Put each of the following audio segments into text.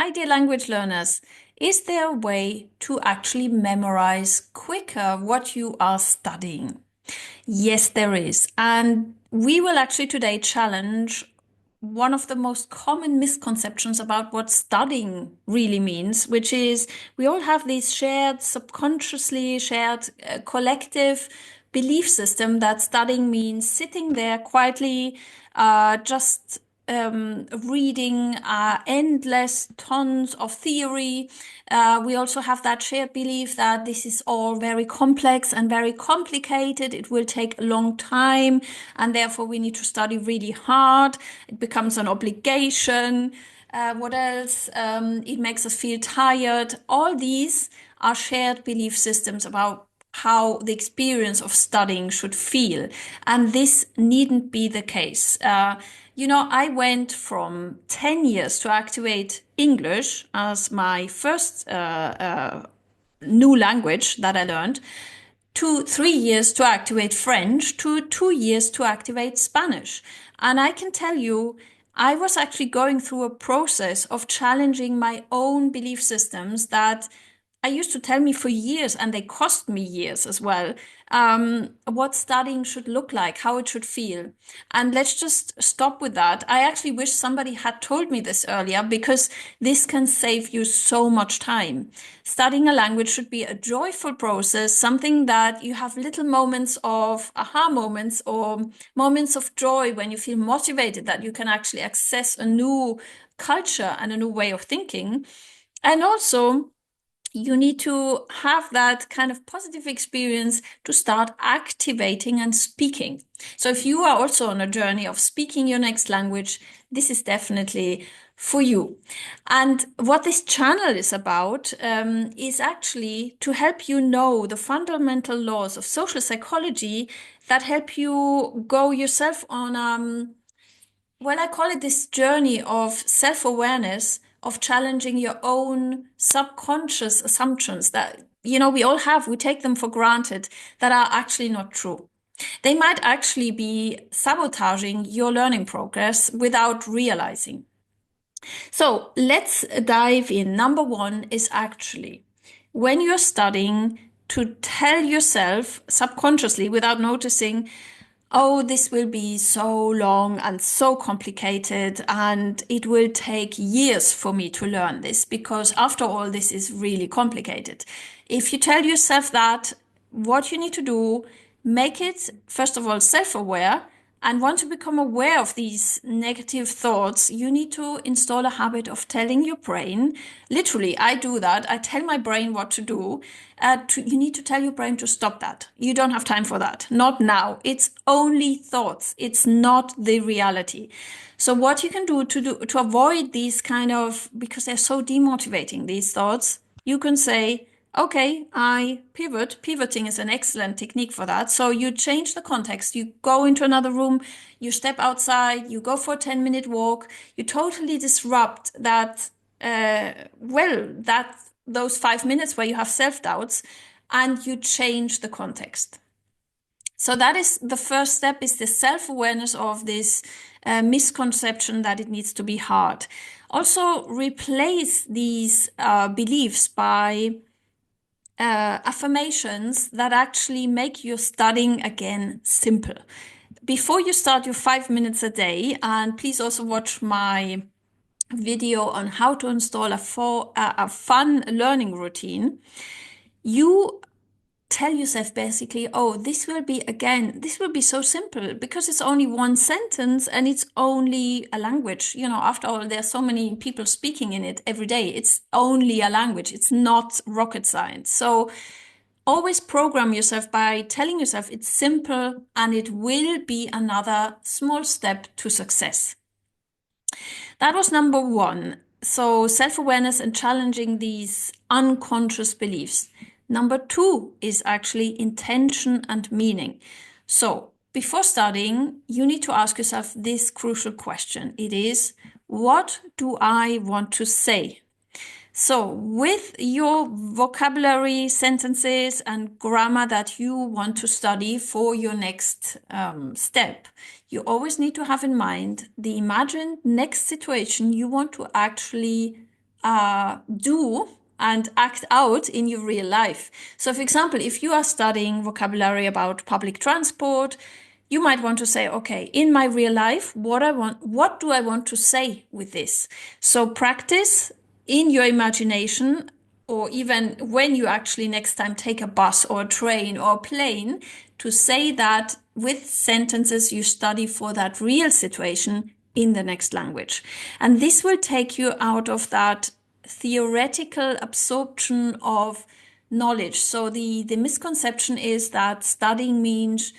Hi, dear language learners. Is there a way to actually memorize quicker what you are studying? Yes, there is. And we will actually today challenge one of the most common misconceptions about what studying really means, which is we all have these shared, subconsciously shared, collective belief system that studying means sitting there quietly, just reading endless tons of theory. We also have that shared belief that this is all very complex and very complicated. It will take a long time, and therefore we need to study really hard. It becomes an obligation. What else? It makes us feel tired. All these are shared belief systems about how the experience of studying should feel. And this needn't be the case. I went from 10 years to activate English as my first new language that I learned, to 3 years to activate French, to 2 years to activate Spanish. And I can tell you, I was actually going through a process of challenging my own belief systems that I used to tell me for years, and they cost me years as well, what studying should look like, how it should feel. And let's just stop with that. I actually wish somebody had told me this earlier because this can save you so much time. Studying a language should be a joyful process, something that you have little moments of aha moments or moments of joy when you feel motivated that you can actually access a new culture and a new way of thinking. And also, you need to have that kind of positive experience to start activating and speaking. So if you are also on a journey of speaking your next language, this is definitely for you. And what this channel is about is actually to help you know the fundamental laws of social psychology that help you go yourself on well, I call it this journey of self-awareness, of challenging your own subconscious assumptions that, we all have, we take them for granted, that are actually not true. They might actually be sabotaging your learning progress without realizing. So let's dive in. Number one is actually when you're studying to tell yourself subconsciously without noticing, oh, this will be so long and so complicated, and it will take years for me to learn this because, after all, this is really complicated. If you tell yourself that, what you need to do, make it, first of all, self-aware. And once you become aware of these negative thoughts, you need to install a habit of telling your brain, literally, I do that. I tell my brain what to do. You need to tell your brain to stop that. You don't have time for that. Not now. It's only thoughts. It's not the reality. So what you can do to avoid these kind of, because they're so demotivating, these thoughts, you can say, okay, I pivot. Pivoting is an excellent technique for that. So you change the context. You go into another room, you step outside, you go for a 10-minute walk, you totally disrupt that, those 5 minutes where you have self-doubts, and you change the context. So that is the first step, is the self-awareness of this misconception that it needs to be hard. Also, replace these beliefs by affirmations that actually make your studying again simple. Before you start your 5 minutes a day, and please also watch my video on how to install a fun learning routine, you tell yourself basically, oh, this will be so simple because it's only one sentence and it's only a language. After all, there's so many people speaking in it every day. It's only a language. It's not rocket science. So always program yourself by telling yourself it's simple and it will be another small step to success. That was number one. So self-awareness and challenging these unconscious beliefs. Number two is actually intention and meaning. So before studying, you need to ask yourself this crucial question. It is, what do I want to say? So with your vocabulary, sentences, and grammar that you want to study for your next step, you always need to have in mind the imagined next situation you want to actually do and act out in your real life. So, for example, if you are studying vocabulary about public transport, you might want to say, okay, in my real life, what do I want to say with this? So practice in your imagination, or even when you actually next time take a bus or a train or a plane, to say that with sentences you study for that real situation in the next language. And this will take you out of that theoretical absorption of knowledge. So the misconception is that studying means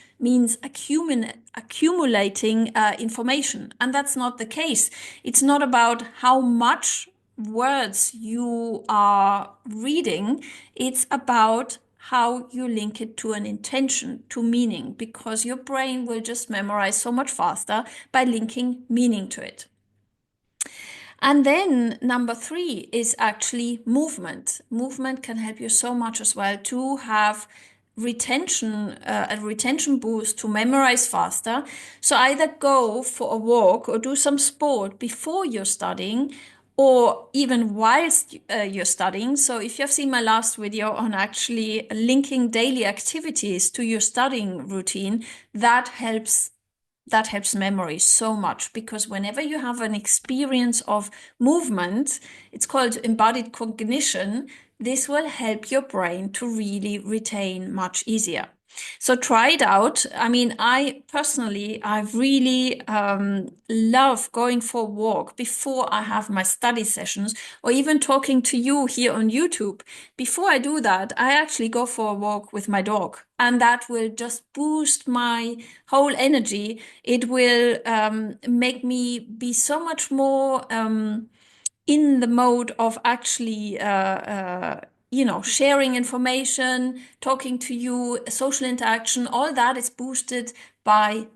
accumulating information, and that's not the case. It's not about how much words you are reading. It's about how you link it to an intention, to meaning, because your brain will just memorize so much faster by linking meaning to it. And then number 3 is actually movement. Movement can help you so much as well to have a retention boost, to memorize faster. So either go for a walk or do some sport before you're studying, or even whilst you're studying. So if you have seen my last video on actually linking daily activities to your studying routine, that helps memory so much, because whenever you have an experience of movement, it's called embodied cognition, this will help your brain to really retain much easier. So try it out. I mean, I really love going for a walk before I have my study sessions, or even talking to you here on YouTube. Before I do that, I actually go for a walk with my dog, and that will just boost my whole energy. It will make me be so much more in the mode of actually sharing information, talking to you, social interaction. All that is boosted by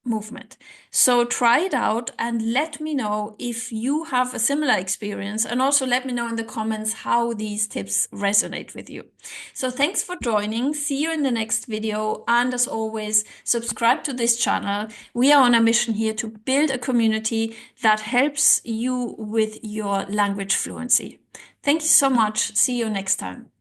movement. So try it out and let me know if you have a similar experience, and also let me know in the comments how these tips resonate with you. So thanks for joining. See you in the next video, and as always, subscribe to this channel. We are on a mission here to build a community that helps you with your language fluency. Thank you so much. See you next time.